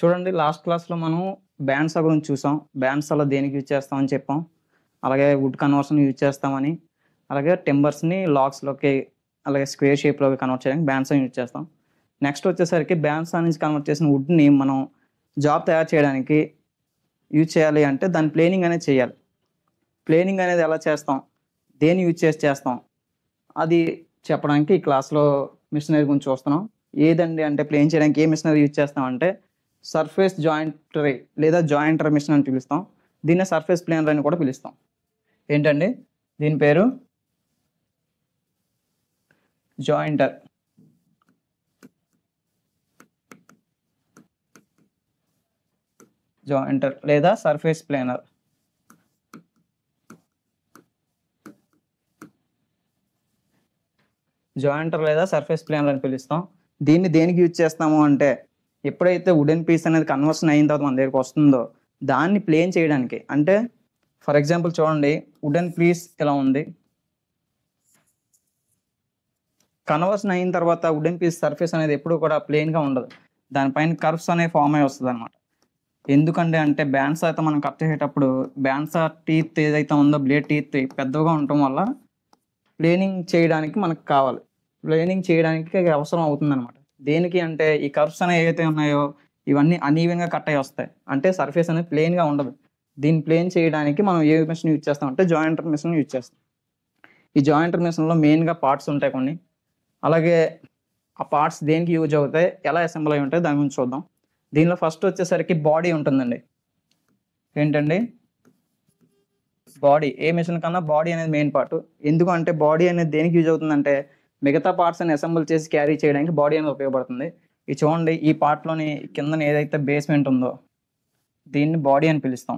చూడండి లాస్ట్ క్లాస్‌లో మనం బ్యాండ్సా గురించి చూసాం. బ్యాండ్సాలో దేనికి యూజ్ చేస్తామని చెప్పాం. అలాగే వుడ్ కన్వర్షన్ యూజ్ చేస్తామని, అలాగే టింబర్స్‌ని లాగ్స్‌లోకి అలాగే స్క్వేర్ షేప్‌లోకి కన్వర్ట్ చేయడానికి బ్యాండ్సా యూజ్ చేస్తాం. నెక్స్ట్ వచ్చేసరికి బ్యాండ్సా నుంచి కన్వర్ట్ చేసిన వుడ్‌ని మనం జాబ్ తయారు చేయడానికి యూజ్ చేయాలి అంటే దాని ప్లేనింగ్ అనేది చేయాలి. ప్లేనింగ్ అనేది ఎలా చేస్తాం? దేన్ని యూజ్ చేసి చేస్తాం? అది చెప్పడానికి ఈ క్లాస్‌లో మిషనరీ గురించి చూస్తున్నాం. ఏదండి అంటే ప్లేన్ చేయడానికి ఏ మిషనరీ యూజ్ చేస్తామంటే సర్ఫేస్ జాయింటరీ లేదా జాయింటర్ మిషన్ అని పిలుస్తాం. దీన్నే సర్ఫేస్ ప్లేనర్ అని కూడా పిలుస్తాం. ఏంటండి? దీని పేరు జాయింటర్. జాయింటర్ లేదా సర్ఫేస్ ప్లేనర్. జాయింటర్ లేదా సర్ఫేస్ ప్లేనర్ అని పిలుస్తాం. దీన్ని దేనికి యూజ్ చేస్తాము అంటే ఎప్పుడైతే వుడెన్ పీస్ అనేది కన్వర్షన్ అయిన తర్వాత మన దగ్గరికి వస్తుందో దాన్ని ప్లేన్ చేయడానికి. అంటే ఫర్ ఎగ్జాంపుల్ చూడండి, వుడెన్ పీస్ ఇలా ఉంది. కన్వర్షన్ అయిన తర్వాత వుడెన్ పీస్ సర్ఫేస్ అనేది ఎప్పుడు కూడా ప్లేన్‌గా ఉండదు. దానిపైన కర్వ్స్ అనేవి ఫామ్ అయ్యి వస్తదనమాట. ఎందుకంటే అంటే బ్యాండ్సా అయితే మనం కట్ చేసేటప్పుడు బ్యాండ్సా టీత్ ఏదైతే ఉందో బ్లేడ్ టీత్ పెద్దగా ఉండటం వల్ల ప్లేనింగ్ చేయడానికి మనకు కావాలి. ప్లేనింగ్ చేయడానికి అవసరం అవుతుందనమాట. దేనికి అంటే ఈ కర్వ్స్ అనేవి ఏవైతే ఉన్నాయో ఇవన్నీ అనీవెన్‌గా కట్ అయ్యి వస్తాయి. అంటే సర్ఫేస్ అనేది ప్లేన్‌గా ఉండదు. దీన్ని ప్లేన్ చేయడానికి మనం ఏ మిషన్ యూజ్ చేస్తాం అంటే జాయింటర్ మిషన్ యూజ్ చేస్తాం. ఈ జాయింటర్ మిషన్‌లో మెయిన్‌గా పార్ట్స్ ఉంటాయి కొన్ని. అలాగే ఆ పార్ట్స్ దేనికి యూజ్ అవుతాయి, ఎలా అసెంబుల్ అయ్యి ఉంటాయి దాని గురించి చూద్దాం. దీనిలో ఫస్ట్ వచ్చేసరికి బాడీ ఉంటుందండి. ఏంటండి? బాడీ. ఏ మిషన్ కన్నా బాడీ అనేది మెయిన్ పార్ట్. ఎందుకు అంటే బాడీ అనేది దేనికి యూజ్ అవుతుందంటే మిగతా పార్ట్స్ అన్ని అసెంబుల్ చేసి క్యారీ చేయడానికి బాడీ అనేది ఉపయోగపడుతుంది. ఇది చూడండి, ఈ పార్ట్‌లోని కిందన ఏదైతే బేస్‌మెంట్ ఉందో దీన్ని బాడీ అని పిలుస్తాం.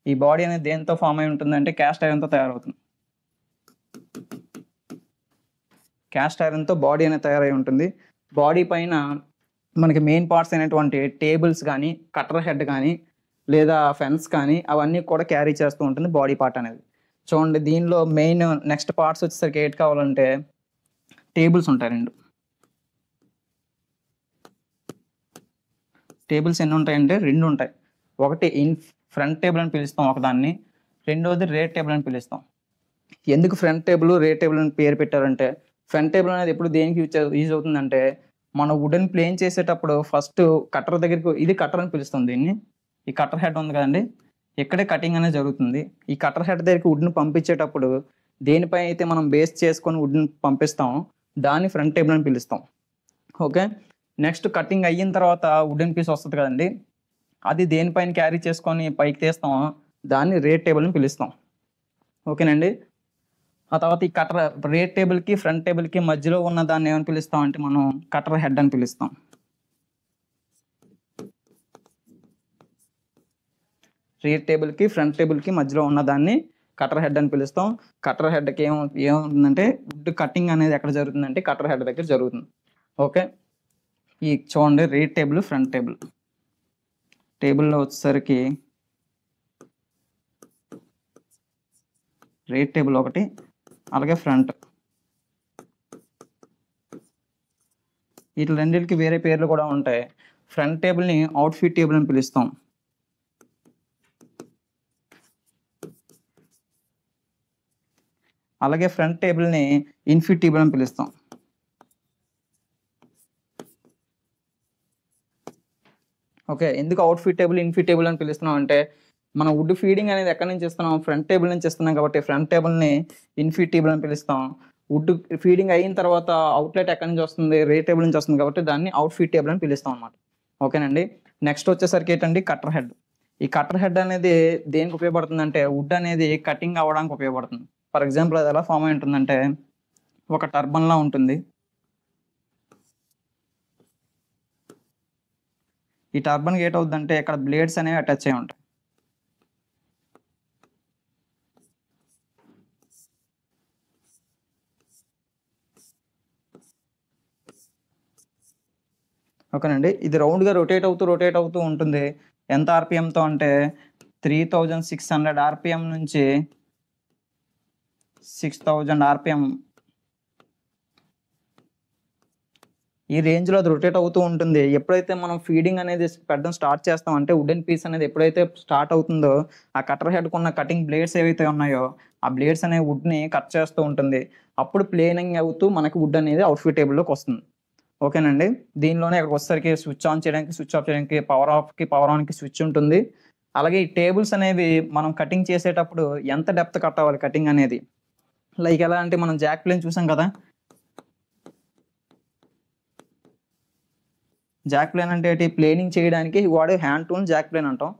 ఈ బాడీ అనేది దేనితో ఫామ్ అయి ఉంటుందంటే క్యాస్ట్ ఐరన్‌తో తయారవుతుంది. క్యాస్ట్ ఐరన్‌తో బాడీ అనేది తయారై ఉంటుంది. బాడీ పైన మనకి మెయిన్ పార్ట్స్ అయినటువంటి టేబుల్స్ గానీ, కట్టర్ హెడ్ గానీ, లేదా ఫెన్స్ కానీ అవన్నీ కూడా క్యారీ చేస్తూ ఉంటుంది బాడీ పార్ట్ అనేది. చూడండి దీనిలో మెయిన్ నెక్స్ట్ పార్ట్స్ వచ్చేసరికి ఏటి కావాలంటే టేబుల్స్ ఉంటాయి 2. టేబుల్స్ ఎన్ని ఉంటాయంటే 2 ఉంటాయి. ఒకటి ఫ్రంట్ టేబుల్ అని పిలుస్తాం ఒకదాన్ని. రెండోది రేర్ టేబుల్ అని పిలుస్తాం. ఎందుకు ఫ్రంట్ టేబుల్, రేర్ టేబుల్ అని పేరు పెట్టారంటే ఫ్రంట్ టేబుల్ అనేది ఎప్పుడు దేనికి యూజ్ అవుతుందంటే మనం వుడెన్ ప్లేన్ చేసేటప్పుడు ఫస్ట్ కట్టర్ దగ్గరికి, ఇది కట్టర్ అని పిలుస్తాం దీన్ని. ఈ కట్టర్ హెడ్ ఉంది కదండి, ఇక్కడే కటింగ్ అనేది జరుగుతుంది. ఈ కట్టర్ హెడ్ దగ్గరికి వుడ్‌ని పంపించేటప్పుడు దేనిపై అయితే మనం బేస్ చేసుకొని వుడ్‌ని పంపిస్తామో దాన్ని ఫ్రంట్ టేబుల్ అని పిలుస్తాం. ఓకే. నెక్స్ట్ కటింగ్ అయిన తర్వాత వుడెన్ పీస్ వస్తది కదండీ, అది దేనిపైన క్యారీ చేసుకొని పైకి తీస్తామో దాన్ని రేర్ టేబుల్ అని పిలుస్తాం. ఓకేనండి. ఆ తర్వాత ఈ రేర్ టేబుల్‌కి, ఫ్రంట్ టేబుల్‌కి మధ్యలో ఉన్న దాన్ని ఏమని పిలుస్తాం అంటే మనం కట్టర్ హెడ్ అని పిలుస్తాం. రేర్ టేబుల్‌కి, ఫ్రంట్ టేబుల్‌కి మధ్యలో ఉన్న దాన్ని కట్టర్ హెడ్ అని పిలుస్తాం. కట్టర్ హెడ్‌కి ఏమవుతుందంటే వుడ్ కటింగ్ అనేది ఎక్కడ జరుగుతుందంటే కట్టర్ హెడ్ దగ్గర జరుగుతుంది. ఓకే. ఈ చూడండి రేర్ టేబుల్, ఫ్రంట్ టేబుల్. టేబుల్‌లో వచ్చేసరికి రేర్ టేబుల్ ఒకటి, అలాగే ఫ్రంట్. వీటి రెండిటికి వేరే పేర్లు కూడా ఉంటాయి. ఫ్రంట్ టేబుల్‌ని అవుట్‌ఫిట్ టేబుల్ అని పిలుస్తాం. అలాగే ఫ్రంట్ టేబుల్‌ని ఇన్ఫిట్ టేబుల్ అని పిలుస్తాం. ఓకే. ఎందుకు అవుట్‌ఫిట్ టేబుల్, ఇన్ఫిట్ టేబుల్ అని పిలుస్తున్నాం అంటే మనం వుడ్ ఫీడింగ్ అనేది ఎక్కడి నుంచి ఇస్తున్నాం? ఫ్రంట్ టేబుల్ నుంచి ఇస్తున్నాం కాబట్టి ఫ్రంట్ టేబుల్‌ని ఇన్ఫిట్ టేబుల్ అని పిలుస్తాం. వుడ్ ఫీడింగ్ అయిన తర్వాత అవుట్‌లెట్ ఎక్కడి నుంచి వస్తుంది? రేర్ టేబుల్ నుంచి వస్తుంది కాబట్టి దాన్ని అవుట్‌ఫిట్ టేబుల్ అని పిలుస్తాం అన్నమాట. ఓకేనండి. నెక్స్ట్ వచ్చేసరికి ఏంటండి కట్టర్ హెడ్. ఈ కట్టర్ హెడ్ అనేది దేనికి ఉపయోగపడుతుందంటే వుడ్ అనేది కటింగ్ అవ్వడానికి ఉపయోగపడుతుంది. ఫర్ ఎగ్జాంపుల్ అది ఎలా ఫామ్ అయి ఉంటుందంటే ఒక టర్బన్‌లా ఉంటుంది. ఈ టర్బన్‌కి ఏటవుద్దంటే ఇక్కడ బ్లేడ్స్ అనేవి అటాచ్ అయ్యి ఉంటాయి. ఓకేనండి. ఇది రౌండ్‌గా రొటేట్ అవుతూ ఉంటుంది. ఎంత ఆర్‌పిఎంతో అంటే 3600 ఆర్‌పిఎం నుంచి 6000 ఆర్‌పిఎం ఈ రేంజ్లో అది రొటేట్ అవుతూ ఉంటుంది. ఎప్పుడైతే మనం ఫీడింగ్ అనేది పెట్టడం స్టార్ట్ చేస్తాం అంటే వుడెన్ పీస్ అనేది ఎప్పుడైతే స్టార్ట్ అవుతుందో ఆ కటర్ హెడ్కున్న కటింగ్ బ్లేడ్స్ ఏవైతే ఉన్నాయో ఆ బ్లేడ్స్ అనే వుడ్ని కట్ చేస్తూ ఉంటుంది. అప్పుడు ప్లేనింగ్ అవుతూ మనకి వుడ్ అనేది అవుట్ఫిట్ టేబుల్లోకి వస్తుంది. ఓకేనండి. దీనిలోనే ఇక్కడికి వచ్చేసరికి స్విచ్ ఆన్ చేయడానికి, స్విచ్ ఆఫ్ చేయడానికి, పవర్ ఆఫ్కి పవర్ ఆన్కి స్విచ్ ఉంటుంది. అలాగే ఈ టేబుల్స్ అనేవి మనం కటింగ్ చేసేటప్పుడు ఎంత డెప్త్ కట్ అవ్వాలి కటింగ్ అనేది, లైక్ ఎలా అంటే మనం జాక్ ప్లేన్ చూసాం కదా. జాక్ ప్లేన్ అంటే ఏంటి, ప్లేనింగ్ చేయడానికి వాడే హ్యాండ్ టూల్ జాక్ ప్లేన్ అంటాం.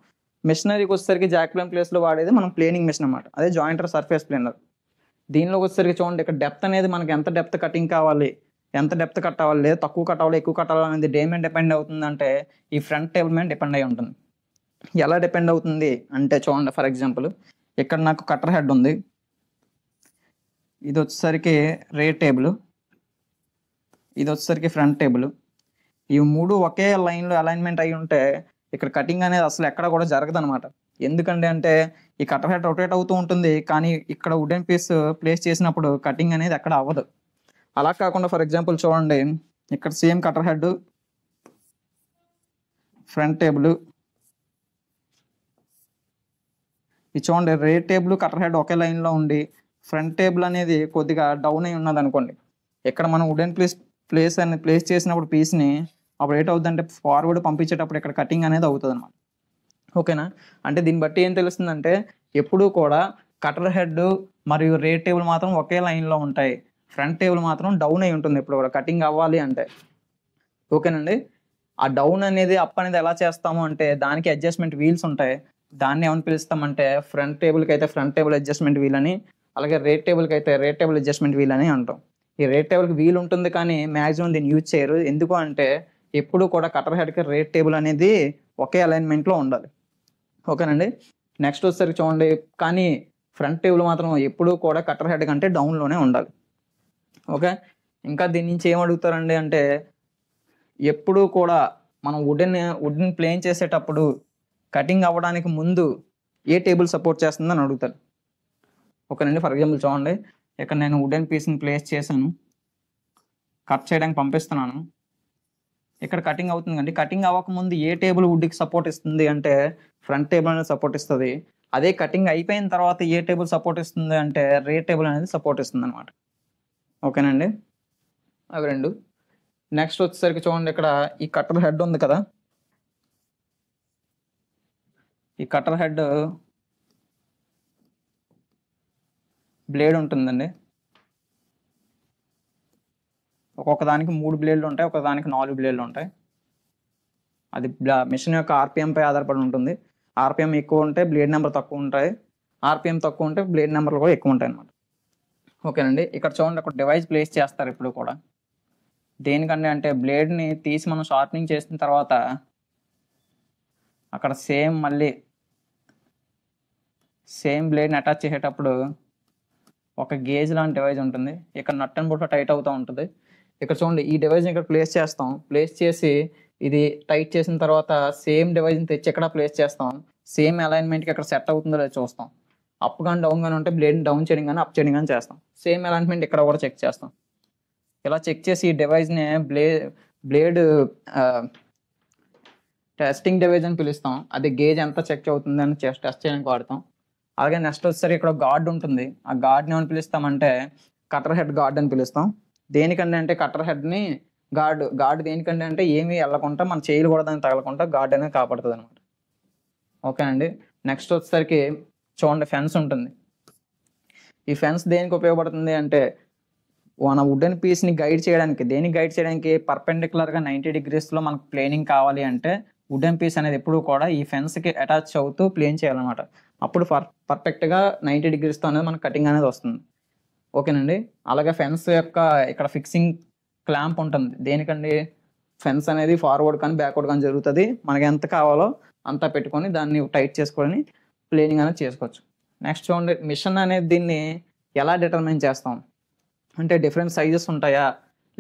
మిషనరీకి వచ్చేసరికి జాక్ ప్లేన్ ప్లేస్లో వాడేది మనం ప్లేనింగ్ మిషన్ అనమాట, అదే జాయింటర్ సర్ఫేస్ ప్లేనర్. దీనిలోకి వచ్చేసరికి చూడండి ఇక్కడ డెప్త్ అనేది మనకి ఎంత డెప్త్ కటింగ్ కావాలి, ఎంత డెప్త్ కట్ అవ్వాలి, లేదా తక్కువ కట్ అవ్వాలి, ఎక్కువ కట్ అవ్వాలి అనేది దేని మీద డిపెండ్ అవుతుందంటే ఈ ఫ్రంట్ టేబుల్ మీద డిపెండ్ అయి ఉంటుంది. ఎలా డిపెండ్ అవుతుంది అంటే చూడండి, ఫర్ ఎగ్జాంపుల్ ఇక్కడ నాకు కటర్ హెడ్ ఉంది, ఇది వచ్చేసరికి రేర్ టేబుల్, ఇది వచ్చేసరికి ఫ్రంట్ టేబుల్. ఈ మూడు ఒకే లైన్లో అలైన్మెంట్ అయి ఉంటే ఇక్కడ కటింగ్ అనేది అసలు ఎక్కడ కూడా జరగదు అనమాట. ఎందుకంటే అంటే ఈ కటర్ హెడ్ రొటేట్ అవుతూ ఉంటుంది, కానీ ఇక్కడ వుడెన్ పీస్ ప్లేస్ చేసినప్పుడు కటింగ్ అనేది ఎక్కడ అవ్వదు. అలా కాకుండా ఫర్ ఎగ్జాంపుల్ చూడండి, ఇక్కడ same cutter head, front table, ఇది చూడండి రేర్ టేబుల్ కటర్ హెడ్ ఒకే లైన్లో ఉండి ఫ్రంట్ టేబుల్ అనేది కొద్దిగా డౌన్ అయి ఉన్నది అనుకోండి. ఇక్కడ మనం వుడెన్ ప్లేస్ చేసినప్పుడు పీస్ని అప్పుడు ఏంటవుతుందంటే ఫార్వర్డ్ పంపించేటప్పుడు ఇక్కడ కటింగ్ అనేది అవుతుంది అనమాట. ఓకేనా. అంటే దీన్ని బట్టి ఏం తెలుస్తుందంటే ఎప్పుడూ కూడా కటర్ హెడ్ మరియు రేర్ టేబుల్ మాత్రం ఒకే లైన్లో ఉంటాయి, ఫ్రంట్ టేబుల్ మాత్రం డౌన్ అయి ఉంటుంది ఎప్పుడు కూడా కటింగ్ అవ్వాలి అంటే. ఓకేనండి. ఆ డౌన్ అనేది అప్ అనేది ఎలా చేస్తాము అంటే దానికి అడ్జస్ట్మెంట్ వీల్స్ ఉంటాయి. దాన్ని ఏమని పిలుస్తామంటే ఫ్రంట్ టేబుల్కి అయితే ఫ్రంట్ టేబుల్ అడ్జస్ట్మెంట్ వీల్ అని, అలాగే రేర్ టేబుల్కి అయితే రేర్ టేబుల్ అడ్జస్ట్మెంట్ వీల్ అని అంటాం. ఈ రేర్ టేబుల్కి వీల్ ఉంటుంది కానీ మ్యాక్సిమం దీన్ని యూజ్ చేయరు. ఎందుకు అంటే ఎప్పుడు కూడా కటర్ హెడ్కి రేర్ టేబుల్ అనేది ఒకే అలైన్మెంట్లో ఉండాలి. ఓకేనండి. నెక్స్ట్ వచ్చేసరికి చూడండి, కానీ ఫ్రంట్ టేబుల్ మాత్రం ఎప్పుడూ కూడా కటర్ హెడ్ కంటే డౌన్లోనే ఉండాలి. ఓకే. ఇంకా దీని నుంచి ఏం అడుగుతారండి అంటే ఎప్పుడూ కూడా మనం వుడ్ని ప్లేన్ చేసేటప్పుడు కటింగ్ అవ్వడానికి ముందు ఏ టేబుల్ సపోర్ట్ చేస్తుందని అడుగుతారు. ఓకేనండి. ఫర్ ఎగ్జాంపుల్ చూడండి, ఇక్కడ నేను వుడెన్ పీస్ని ప్లేస్ చేశాను, కట్ చేయడానికి పంపిస్తున్నాను, ఇక్కడ కటింగ్ అవుతుంది కండి. కటింగ్ అవ్వకముందు ఏ టేబుల్ వుడ్కి సపోర్ట్ ఇస్తుంది అంటే ఫ్రంట్ టేబుల్ అనేది సపోర్ట్ ఇస్తుంది. అదే కటింగ్ అయిపోయిన తర్వాత ఏ టేబుల్ సపోర్ట్ ఇస్తుంది అంటే రేర్ టేబుల్ అనేది సపోర్ట్ ఇస్తుంది అనమాట. ఓకేనండి. అవి రెండు. నెక్స్ట్ వచ్చేసరికి చూడండి, ఇక్కడ ఈ కటర్ హెడ్ ఉంది కదా, ఈ కటర్ హెడ్ బ్లేడ్ ఉంటుందండి. ఒక్కొక్క దానికి 3 బ్లేడ్లు ఉంటాయి, ఒక దానికి 4 బ్లేడ్లు ఉంటాయి. అది మిషన్ యొక్క ఆర్పిఎంపై ఆధారపడి ఉంటుంది. ఆర్పిఎం ఎక్కువ ఉంటే బ్లేడ్ నెంబర్ తక్కువ ఉంటాయి, ఆర్పిఎం తక్కువ ఉంటే బ్లేడ్ నెంబర్లు కూడా ఎక్కువ ఉంటాయి అన్నమాట. ఓకేనండి. ఇక్కడ చూడండి, ఒక డివైస్ ప్లేస్ చేస్తారు ఇప్పుడు కూడా. దేనికంటే అంటే బ్లేడ్ని తీసి మనం షార్పనింగ్ చేసిన తర్వాత అక్కడ మళ్ళీ సేమ్ బ్లేడ్ని అటాచ్ చేసేటప్పుడు ఒక గేజ్ లాంటి డివైస్ ఉంటుంది. ఇక్కడ నట్ అండ్ బోల్ట్ టైట్ అవుతూ ఉంటుంది. ఇక్కడ చూడండి, ఈ డివైస్ని ఇక్కడ ప్లేస్ చేస్తాం, ప్లేస్ చేసి ఇది టైట్ చేసిన తర్వాత సేమ్ డివైస్ని తెచ్చి ఎక్కడ ప్లేస్ చేస్తాం, సేమ్ అలైన్మెంట్కి ఎక్కడ సెట్ అవుతుందో లేదో చూస్తాం. అప్ కానీ డౌన్ కానీ ఉంటే బ్లేడ్ని డౌన్ చేయడం కానీ అప్ చేయడం కానీ చేస్తాం. సేమ్ అలైన్మెంట్ ఇక్కడ కూడా చెక్ చేస్తాం. ఇలా చెక్ చేసి ఈ డివైస్ని బ్లేడ్ టెస్టింగ్ డివైస్ అని పిలుస్తాం. అది గేజ్ ఎంత చెక్ అవుతుంది అని టెస్ట్ చేయడానికి వాడతాం. అలాగే నెక్స్ట్ వచ్చేసరికి ఇక్కడ గార్డ్ ఉంటుంది. ఆ గార్డ్ని ఏమని పిలుస్తామంటే కటర్ హెడ్ గార్డ్ అని పిలుస్తాం. దేనికంటే అంటే కటర్ హెడ్ని గార్డ్ దేనికంటే అంటే ఏమీ వెళ్ళకుండా మన చేయిలు కూడా దాన్ని తగలకుండా గార్డ్ అనేది కాపాడుతుంది అనమాట. ఓకేనండి. నెక్స్ట్ వచ్చేసరికి చూడండి, ఫెన్స్ ఉంటుంది. ఈ ఫెన్స్ దేనికి ఉపయోగపడుతుంది అంటే మన వుడెన్ పీస్ని గైడ్ చేయడానికి. దేనికి గైడ్ చేయడానికి, పర్పెండిక్యులర్గా 90 degreesలో మనకు ప్లేనింగ్ కావాలి అంటే వుడెన్ పీస్ అనేది ఎప్పుడు కూడా ఈ ఫెన్స్కి అటాచ్ అవుతూ ప్లేన్ చేయాలన్నమాట. అప్పుడు పర్ఫెక్ట్గా 90 degreesతో అనేది మనకు కటింగ్ అనేది వస్తుంది. ఓకేనండి. అలాగే ఫెన్స్ యొక్క ఇక్కడ ఫిక్సింగ్ క్లాంప్ ఉంటుంది. దేనికండి, ఫెన్స్ అనేది ఫార్వర్డ్ కానీ బ్యాక్వర్డ్ కానీ జరుగుతుంది. మనకి ఎంత కావాలో అంతా పెట్టుకొని దాన్ని టైట్ చేసుకొని ప్లేనింగ్ అనేది చేసుకోవచ్చు. నెక్స్ట్ చూడండి, మిషన్ అనేది దీన్ని ఎలా డిటర్మైన్ చేస్తాం అంటే డిఫరెంట్ సైజెస్ ఉంటాయా,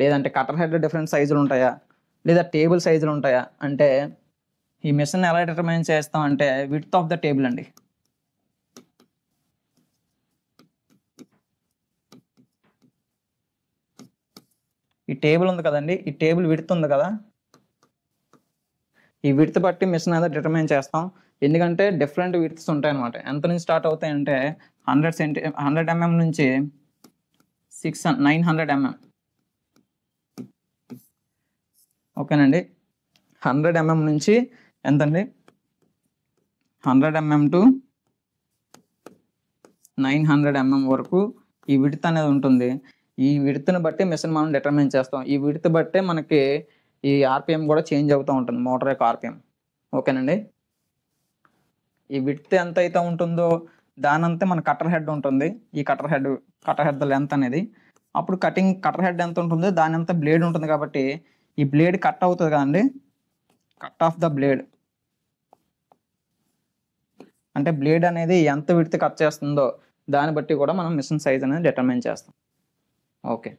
లేదంటే కటర్ హెడ్ డిఫరెంట్ సైజులు ఉంటాయా, లేదా టేబుల్ సైజులు ఉంటాయా అంటే ఈ మిషన్ ఎలా డిటర్మైన్ చేస్తాం అంటే విడ్త్ ఆఫ్ ద టేబుల్ అండి. ఈ టేబుల్ ఉంది కదండి, ఈ టేబుల్ విడ్త్ ఉంది కదా, ఈ విడ్త్ బట్టి మిషన్ అనేది డిటర్మైన్ చేస్తాం. ఎందుకంటే డిఫరెంట్ విడ్త్స్ ఉంటాయి అనమాట. ఎంత నుంచి స్టార్ట్ అవుతాయంటే 100 mm నుంచి 900 mm. ఓకేనండి, 100 mm నుంచి ఎంతండి, 100 mm టు 900 mm వరకు ఈ విడ్త్ అనేది ఉంటుంది. ఈ విడ్త్ని బట్టి మిషన్ మనం డిటర్మైన్ చేస్తాం. ఈ విడ్త్ బట్టే మనకి ఈ ఆర్పిఎం కూడా చేంజ్ అవుతూ ఉంటుంది, మోటార్ యొక్క ఆర్పిఎం. ఓకేనండి, ఈ విడ్త్ ఎంత అయితే ఉంటుందో దానంతే మన కటర్ హెడ్ ఉంటుంది. ఈ కటర్ హెడ్ లెంత్ అనేది, అప్పుడు కటర్ హెడ్ ఎంత ఉంటుందో దాని అంతా బ్లేడ్ ఉంటుంది. కాబట్టి ఈ బ్లేడ్ కట్ అవుతుంది కదండి, కట్ ఆఫ్ ద బ్లేడ్ అంటే బ్లేడ్ అనేది ఎంత విడ్త్ కట్ చేస్తుందో దాన్ని బట్టి కూడా మనం మిషన్ సైజ్ అనేది డిటర్మైన్ చేస్తాం. ఓకే.